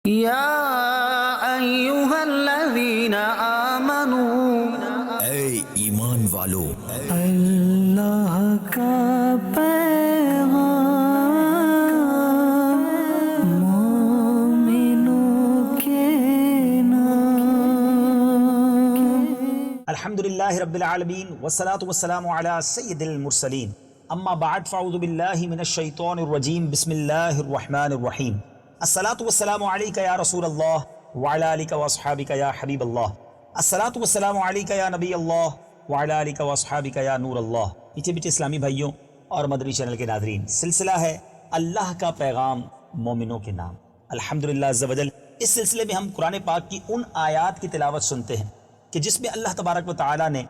یا ایھا الذین آمنوا، اے ایمان والو، اللہ کا پیغام مومنوں کے نام۔ الحمدللہ رب العالمین والصلاة والسلام علی سید المرسلین، اما بعد فاعوذ باللہ من الشیطان الرجیم، بسم اللہ الرحمن الرحیم۔ الصلاة والسلام علیک یا رسول اللہ وعلی آلک واصحابک یا حبیب اللہ، الصلاة والسلام علیک یا نبی اللہ وعلی آلک واصحابک یا نور اللہ۔ میٹھے میٹھے اسلامی بھائیوں اور مدنی چینل کے ناظرین، سلسلہ ہے اللہ کا پیغام مومنوں کے نام۔ الحمدللہ عز و جل، اس سلسلے میں ہم قرآن پاک کی ان آیات کی تلاوت سنتے ہیں کہ جس میں اللہ تبارک و تعالیٰ نے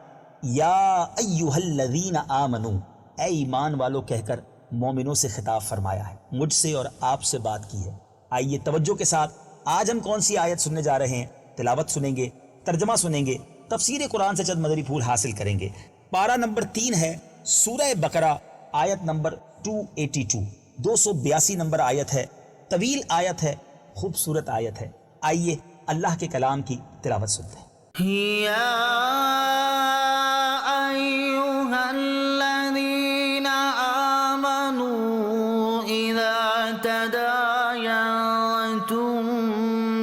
یا ایھا الذین آمنو، اے ایمان والو کہہ کر مومنوں سے خطاب فرمایا ہے، مجھ سے اور آپ سے بات کی ہے۔ آئیے توجہ کے ساتھ آج ہم کون سی آیت سننے جا رہے ہیں، تلاوت سنیں گے، ترجمہ سنیں گے، تفسیر قرآن سے چند مدنی پھول حاصل کریں گے۔ پارہ نمبر 3 ہے سورہ بقرہ، آیت نمبر 282، 282 نمبر آیت ہے، طویل آیت ہے، خوبصورت آیت ہے۔ آئیے اللہ کے کلام کی تلاوت سنتے ہیں۔ یا ایھا الذین آمنوا اذا تداینتم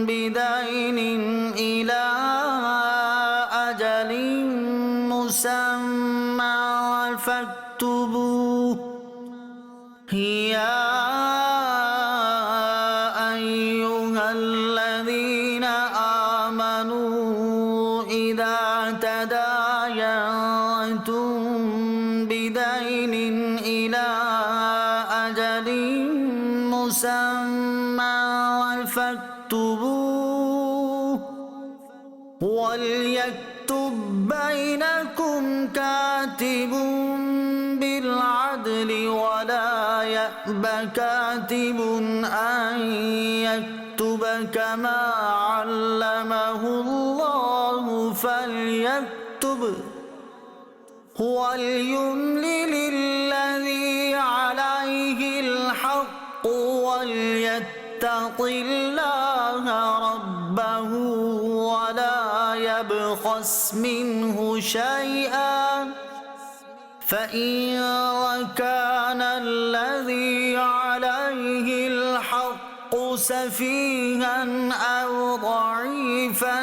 بدین الی اجل مسمی فاکتبوه، یا ایھا الذین آمنوا اذا تداینتم بدین الی اجل مسمی فاکتبوه، وَلْيَكْتُبْ بَيْنَكُمْ كَاتِبٌ بِالْعَدْلِ وَلَا يَأْبَ كَاتِبٌ أَن يَكْتُبَ كَمَا عَلَّمَهُ اللَّهُ فَلْيَكْتُبْ، وَلْيُمْلِلِ الَّذِي عَلَيْهِ الْحَقُّ وَلْيَتَّقِ اللَّهَ رَبَّهُ وَلَا يَبْخَسْ مِنْهُ شَيْئًا، فَإِنْ كَانَ الَّذِي عَلَيْهِ الْحَقُّ سَفِيهًا أَوْ ضَعِيفًا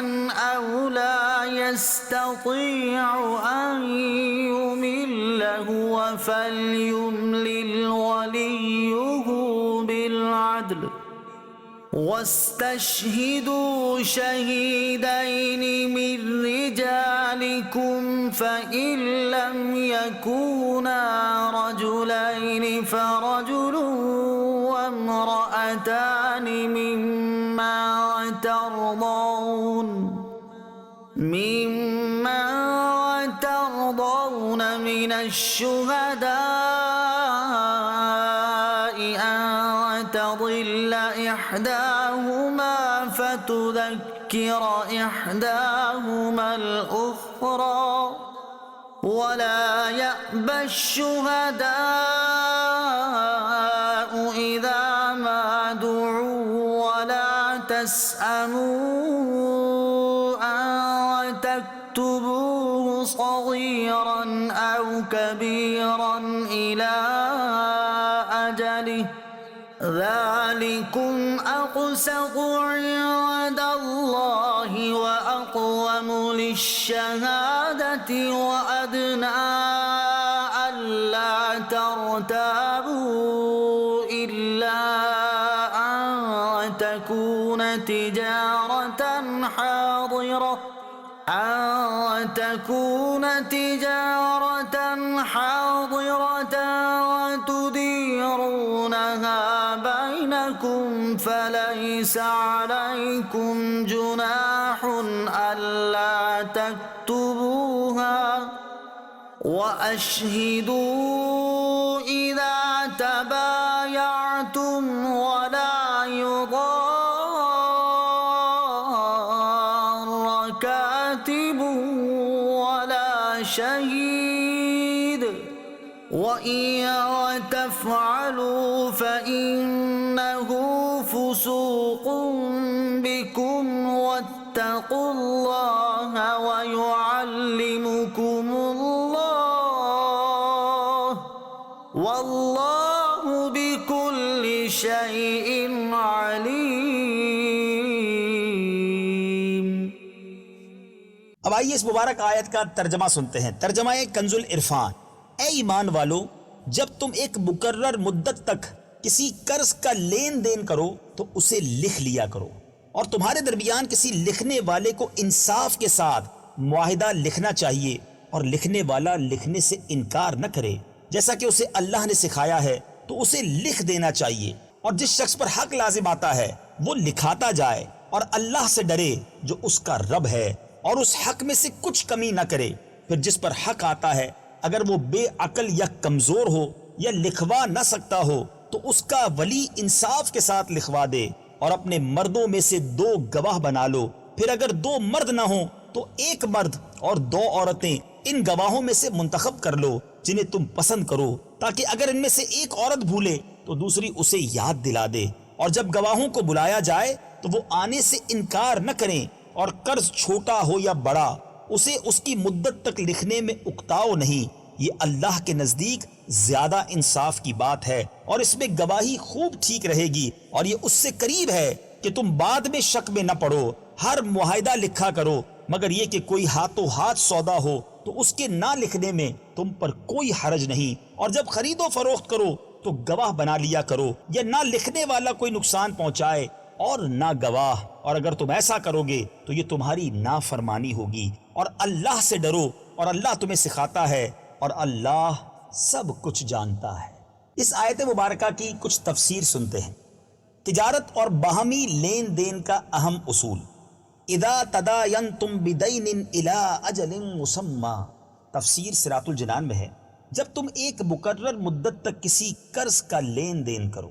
أَوْ لَا يَسْتَطِيعُ أَنْ يُمِلَّ هُوَ فَلْيُمْلِلْ وَلِيُّهُ بِالْعَدْلِ، وَاسْتَشْهِدُوا شَهِيدَيْنِ مِنْ رِجَالِكُمْ فَإِنْ لَمْ يَكُونَا رَجُلَيْنِ فَرَجُلٌ وَامْرَأَتَانِ مِمَّنْ تَرْضَوْنَ مِنَ الشُّهَدَاءِ أَنْ تَضِلَّ إِحْدَاهُمَا فَتُذَكِّرَ إِحْدَاهُمَا الْأُخْرَى، وَلَا يَأْبَ الشُّهَدَاءُ إِذَا مَا دُعُوا وَلَا تَسْأَمُوا أَن تَكْتُبُوهُ صَغِيرًا أَوْ كَبِيرًا إِلَى أَجَلِهِ، ذَلِكُمْ أَقْسَطُ عِندَ اللَّهِ وَأَقْوَمُ لِلشَّهَادَةِ وَأَدْنَىٰ أَلَّا تَرْتَابُوا إِلَّا أَن تَكُونَ تِجَارَةً حَاضِرَةً تُدِيرُونَهَا بَيْنَكُمْ فَلَيْسَ عَلَيْكُمْ جُنَاحٌ أَلَّا تَكْتُبُوهَا، وَأَشْهِدُوا إِذَا تَبَايَعْتُمْ وَلَا يُضَارَّ كَاتِبٌ وَلَا شَهِيدٌ، وَإِن تَفْعَلُوا فَإِنَّهُ فُسُوقٌ بكم واتقوا الله ويعلمكم الله والله بكل شيء عليم۔ اب آئیے اس مبارک آیت کا ترجمہ سنتے ہیں۔ ترجمہ کنز العرفان۔ اے ایمان والو، جب تم ایک مقرر مدت تک کسی قرض کا لین دین کرو تو اسے لکھ لیا کرو، اور تمہارے درمیان کسی لکھنے والے کو انصاف کے ساتھ معاہدہ لکھنا چاہیے، اور لکھنے والا لکھنے سے انکار نہ کرے، جیسا کہ اسے اللہ نے سکھایا ہے تو اسے لکھ دینا چاہیے، اور جس شخص پر حق لازم آتا ہے وہ لکھاتا جائے، اور اللہ سے ڈرے جو اس کا رب ہے، اور اس حق میں سے کچھ کمی نہ کرے۔ پھر جس پر حق آتا ہے اگر وہ بے عقل یا کمزور ہو یا لکھوا نہ سکتا ہو تو اس کا ولی انصاف کے ساتھ لکھوا دے، اور اپنے مردوں میں سے 2 گواہ بنا لو۔ پھر اگر 2 مرد نہ ہوں تو 1 مرد اور 2 عورتیں ان گواہوں میں سے منتخب کر لو جنہیں تم پسند کرو، تاکہ اگر ان میں سے ایک عورت بھولے تو دوسری اسے یاد دلا دے۔ اور جب گواہوں کو بلایا جائے تو وہ آنے سے انکار نہ کریں، اور قرض چھوٹا ہو یا بڑا اسے اس کی مدت تک لکھنے میں اکتاؤ نہیں۔ یہ اللہ کے نزدیک زیادہ انصاف کی بات ہے، اور اس میں گواہی خوب ٹھیک رہے گی، اور یہ اس سے قریب ہے کہ تم بعد میں شک میں نہ پڑو۔ ہر معاہدہ لکھا کرو، مگر یہ کہ کوئی ہاتھوں ہاتھ سودا ہو تو اس کے نہ لکھنے میں تم پر کوئی حرج نہیں، اور جب خرید و فروخت کرو تو گواہ بنا لیا کرو، یا نہ لکھنے والا کوئی نقصان پہنچائے اور نہ گواہ، اور اگر تم ایسا کرو گے تو یہ تمہاری نافرمانی ہوگی، اور اللہ سے ڈرو، اور اللہ تمہیں سکھاتا ہے، اور اللہ سب کچھ جانتا ہے۔ اس آیت مبارکہ کی کچھ تفسیر سنتے ہیں۔ تجارت اور باہمی لین دین کا اہم اصول، اذا تداینتم بدین الی اجل مسمی، تفسیر صراط الجنان میں ہے، جب تم ایک مقرر مدت تک کسی قرض کا لین دین کرو۔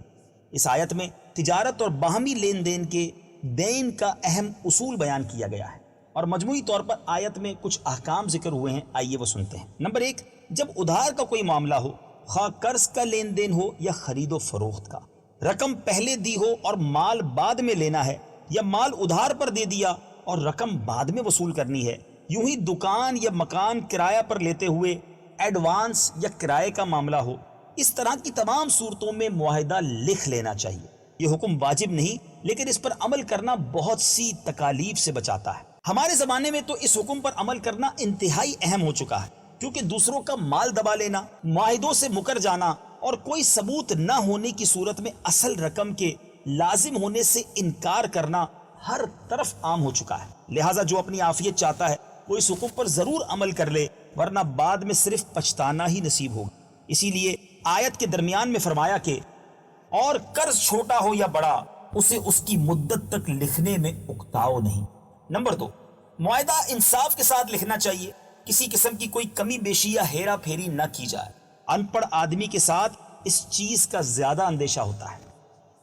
اس آیت میں تجارت اور باہمی لین دین کے دین کا اہم اصول بیان کیا گیا ہے، اور مجموعی طور پر آیت میں کچھ احکام ذکر ہوئے ہیں، آئیے وہ سنتے ہیں۔ نمبر 1، جب ادھار کا کوئی معاملہ ہو، خواہ قرض کا لین دین ہو یا خرید و فروخت کا، رقم پہلے دی ہو اور مال بعد میں لینا ہے، یا مال ادھار پر دے دیا اور رقم بعد میں وصول کرنی ہے، یوں ہی دکان یا مکان کرایہ پر لیتے ہوئے ایڈوانس یا کرائے کا معاملہ ہو، اس طرح کی تمام صورتوں میں معاہدہ لکھ لینا چاہیے۔ یہ حکم واجب نہیں، لیکن اس پر عمل کرنا بہت سی تکالیف سے بچاتا ہے۔ ہمارے زمانے میں تو اس حکم پر عمل کرنا انتہائی اہم ہو چکا ہے، کیونکہ دوسروں کا مال دبا لینا، معاہدوں سے مکر جانا، اور کوئی ثبوت نہ ہونے کی صورت میں اصل رقم کے لازم ہونے سے انکار کرنا ہر طرف عام ہو چکا ہے۔ لہٰذا جو اپنی عافیت چاہتا ہے وہ اس حکم پر ضرور عمل کر لے، ورنہ بعد میں صرف پچھتانا ہی نصیب ہوگا۔ اسی لیے آیت کے درمیان میں فرمایا کہ اور قرض چھوٹا ہو یا بڑا اسے اس کی مدت تک لکھنے میں اکتاؤ نہیں۔ نمبر 2، معاہدہ انصاف کے ساتھ لکھنا چاہیے، کسی قسم کی کوئی کمی بیشی یا ہیرا پھیری نہ کی جائے۔ ان پڑھ آدمی کے ساتھ اس چیز کا زیادہ اندیشہ ہوتا ہے۔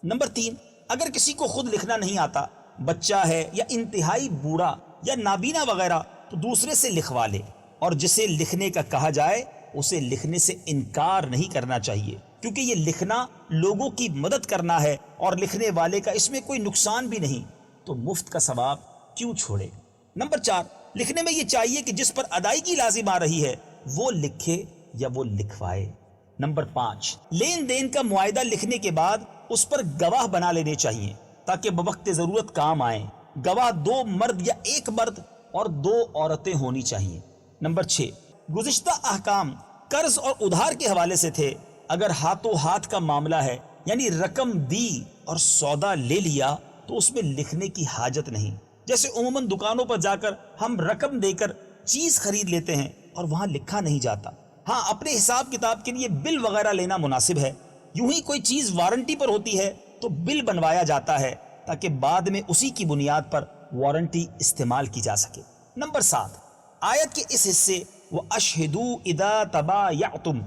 نمبر 3، اگر کسی کو خود لکھنا نہیں آتا، بچہ ہے یا انتہائی بوڑھا یا نابینا وغیرہ، تو دوسرے سے لکھوا لے، اور جسے لکھنے کا کہا جائے اسے لکھنے سے انکار نہیں کرنا چاہیے، کیونکہ یہ لکھنا لوگوں کی مدد کرنا ہے، اور لکھنے والے کا اس میں کوئی نقصان بھی نہیں، تو مفت کا ثواب کیوں چھوڑے۔ نمبر 4، لکھنے میں یہ چاہیے کہ جس پر ادائیگی لازم آ رہی ہے وہ لکھے یا وہ لکھوائے۔ نمبر 5، لین دین کا معاہدہ لکھنے کے بعد اس پر گواہ بنا لینے چاہیے تاکہ بوقت ضرورت کام آئیں۔ گواہ 2 مرد یا 1 مرد اور 2 عورتیں ہونی چاہیے۔ نمبر 6، گزشتہ احکام قرض اور ادھار کے حوالے سے تھے۔ اگر ہاتھوں ہاتھ کا معاملہ ہے، یعنی رقم دی اور سودا لے لیا، تو اس میں لکھنے کی حاجت نہیں۔ جیسے عموماً دکانوں پر جا کر ہم رقم دے کر چیز خرید لیتے ہیں اور وہاں لکھا نہیں جاتا۔ ہاں، اپنے حساب کتاب کے لیے بل وغیرہ لینا مناسب ہے۔ یوں ہی کوئی چیز وارنٹی پر ہوتی ہے تو بل بنوایا جاتا ہے تاکہ بعد میں اسی کی بنیاد پر وارنٹی استعمال کی جا سکے۔ نمبر 7، آیت کے اس حصے وَأَشْهِدُوا إِذَا تَبَايَعْتُمْ،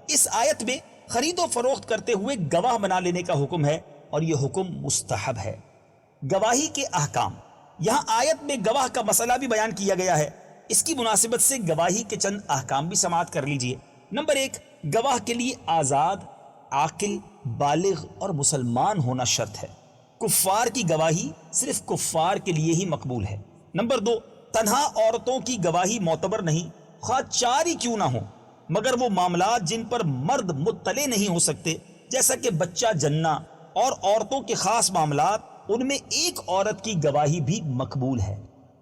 اس آیت میں خرید و فروخت کرتے ہوئے گواہ بنا لینے کا حکم ہے، اور یہ حکم مستحب ہے۔ گواہی کے احکام، یہاں آیت میں گواہ کا مسئلہ بھی بیان کیا گیا ہے، اس کی مناسبت سے گواہی کے چند احکام بھی سماعت کر لیجئے۔ نمبر 1، گواہ کے لیے آزاد، عاقل، بالغ اور مسلمان ہونا شرط ہے۔ کفار کی گواہی صرف کفار کے لیے ہی مقبول ہے۔ نمبر 2، تنہا عورتوں کی گواہی معتبر نہیں، خواہ 4 ہی کیوں نہ ہو، مگر وہ معاملات جن پر مرد مطلع نہیں ہو سکتے، جیسا کہ بچہ جننا اور عورتوں کے خاص معاملات، ان میں ایک عورت کی گواہی بھی مقبول ہے۔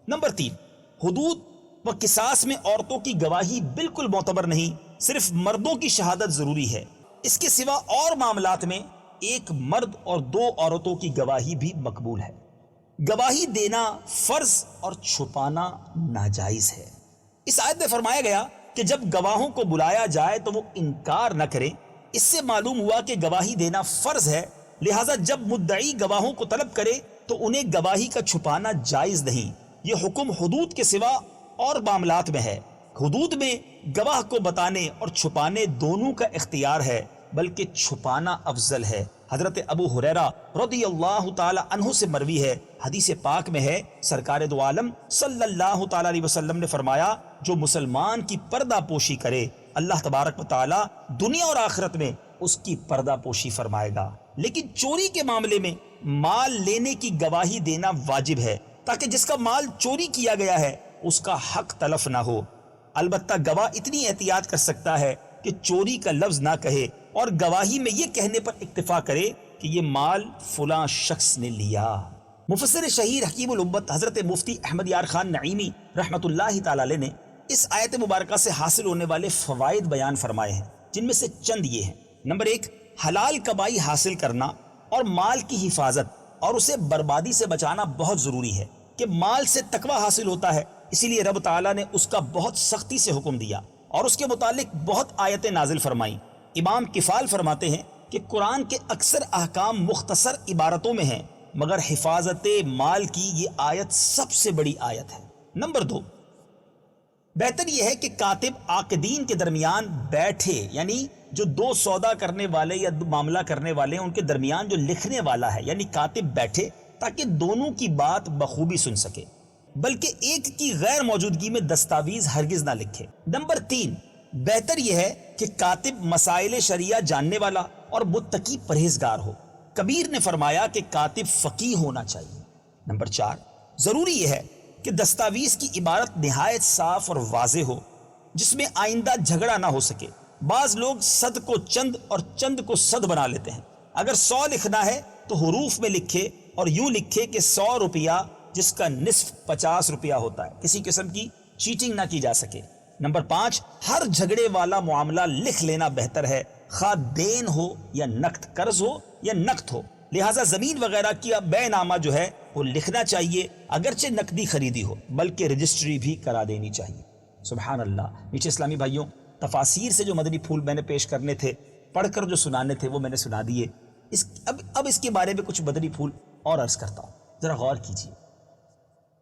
نمبر 3، حدود و قصاص میں عورتوں کی گواہی بالکل معتبر نہیں، صرف مردوں کی شہادت ضروری ہے۔ اس کے سوا اور معاملات میں ایک مرد اور 2 عورتوں کی گواہی بھی مقبول ہے۔ گواہی دینا فرض اور چھپانا ناجائز ہے۔ اس آیت میں فرمایا گیا کہ جب گواہوں کو بلایا جائے تو وہ انکار نہ کرے۔ اس سے معلوم ہوا کہ گواہی دینا فرض ہے، لہٰذا جب مدعی گواہوں کو طلب کرے تو انہیں گواہی کا چھپانا جائز نہیں۔ یہ حکم حدود کے سوا اور معاملات میں ہے۔ حدود میں گواہ کو بتانے اور چھپانے دونوں کا اختیار ہے، بلکہ چھپانا افضل ہے۔ حضرت ابو ہریرہ رضی اللہ تعالی عنہ سے مروی ہے، حدیث پاک میں ہے، سرکار دو عالم صلی اللہ تعالی علیہ وسلم نے فرمایا، جو مسلمان کی پردہ پوشی کرے اللہ تبارک و تعالی دنیا اور آخرت میں اس کی پردہ پوشی فرمائے گا۔ لیکن چوری کے معاملے میں مال لینے کی گواہی دینا واجب ہے، تاکہ جس کا مال چوری کیا گیا ہے اس کا حق تلف نہ ہو۔ البتہ گواہ اتنی احتیاط کر سکتا ہے کہ چوری کا لفظ نہ کہے اور گواہی میں یہ کہنے پر اکتفا کرے کہ یہ مال فلاں شخص نے لیا۔ مفسر شہیر حکیم الامت حضرت مفتی احمد یار خان نعیمی رحمۃ اللہ تعالی علیہ نے اس آیت مبارکہ سے حاصل ہونے والے فوائد بیان فرمائے ہیں، جن میں سے چند یہ ہیں۔ نمبر 1، حلال کمائی حاصل کرنا اور مال کی حفاظت اور اسے بربادی سے بچانا بہت ضروری ہے، کہ مال سے تقوی حاصل ہوتا ہے، اسی لیے رب تعالیٰ نے اس کا بہت سختی سے حکم دیا اور اس کے متعلق بہت آیتیں نازل فرمائیں۔ امام کفال فرماتے ہیں کہ قرآن کے اکثر احکام مختصر عبارتوں میں ہیں، مگر حفاظت مال کی یہ آیت سب سے بڑی آیت ہے۔ نمبر 2، بہتر یہ ہے کہ کاتب عاقدین کے درمیان بیٹھے، یعنی جو 2 سودا کرنے والے یا معاملہ کرنے والے ہیں ان کے درمیان جو لکھنے والا ہے یعنی کاتب بیٹھے، تاکہ دونوں کی بات بخوبی سن سکے، بلکہ ایک کی غیر موجودگی میں دستاویز ہرگز نہ لکھے۔ نمبر 3، بہتر یہ ہے کہ کاتب مسائل شریعہ جاننے والا اور متقی پرہیزگار ہو۔ کبیر نے فرمایا کہ کاتب فقیہ ہونا چاہیے۔ نمبر 4، ضروری یہ ہے کہ دستاویز کی عبارت نہایت صاف اور واضح ہو، جس میں آئندہ جھگڑا نہ ہو سکے۔ بعض لوگ صد کو چند اور چند کو صد بنا لیتے ہیں۔ اگر 100 لکھنا ہے تو حروف میں لکھے اور یوں لکھے کہ 100 روپیہ جس کا نصف 50 روپیہ ہوتا ہے، کسی قسم کی چیٹنگ نہ کی جا سکے۔ نمبر 5، ہر جھگڑے والا معاملہ لکھ لینا بہتر ہے، خواہ دین ہو یا نقد، قرض ہو یا نقد ہو۔ لہٰذا زمین وغیرہ کی بے نامہ جو ہے وہ لکھنا چاہیے، اگرچہ نقدی خریدی ہو، بلکہ رجسٹری بھی کرا دینی چاہیے۔ سبحان اللہ۔ میٹھے اسلامی بھائیوں، تفاسیر سے جو مدنی پھول میں نے پیش کرنے تھے، پڑھ کر جو سنانے تھے وہ میں نے سنا دیے۔ اب اس کے بارے میں کچھ مدنی پھول اور عرض کرتا ہوں، ذرا غور کیجیے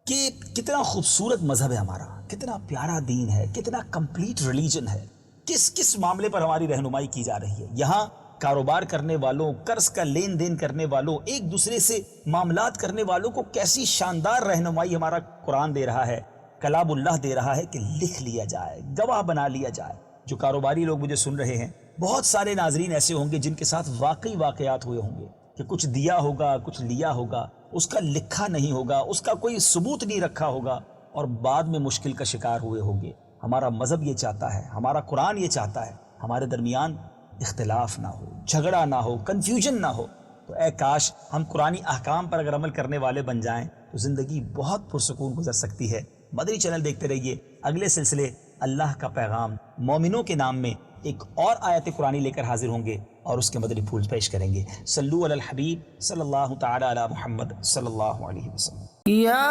کہ کتنا خوبصورت مذہب ہے ہمارا، کتنا پیارا دین ہے، کتنا کمپلیٹ ریلیجن ہے، کس معاملے پر ہماری رہنمائی کی جا رہی ہے۔ یہاں کاروبار کرنے والوں، قرض کا لین دین کرنے والوں، ایک دوسرے سے معاملات کرنے والوں کو کیسی شاندار رہنمائی ہمارا قرآن دے رہا ہے، کلام اللہ دے رہا ہے کہ لکھ لیا جائے، گواہ بنا لیا جائے۔ جو کاروباری لوگ مجھے سن رہے ہیں، بہت سارے ناظرین ایسے ہوں گے جن کے ساتھ واقعی واقعات ہوئے ہوں گے کہ کچھ دیا ہوگا، کچھ لیا ہوگا، اس کا لکھا نہیں ہوگا، اس کا کوئی ثبوت نہیں رکھا ہوگا اور بعد میں مشکل کا شکار ہوئے ہوں گے۔ ہمارا مذہب یہ چاہتا ہے، ہمارا قرآن یہ چاہتا ہے، ہمارے درمیان اختلاف نہ ہو، جھگڑا نہ ہو، کنفیوژن نہ ہو۔ تو اے کاش ہم قرآنی احکام پر اگر عمل کرنے والے بن جائیں تو زندگی بہت پرسکون گزر سکتی ہے۔ مدنی چینل دیکھتے رہیے، اگلے سلسلے اللہ کا پیغام مومنوں کے نام میں ایک اور آیت قرآنی لے کر حاضر ہوں گے اور اس کے مدنی پھول پیش کریں گے۔ صلو علی الحبیب صلی اللہ تعالی علی محمد صلی اللہ علیہ وسلم۔ یا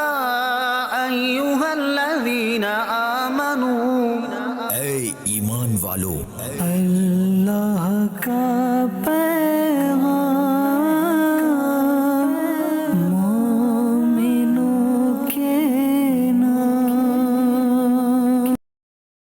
ایہا الذین آمنوا، اے ایمان والو، اللہ کا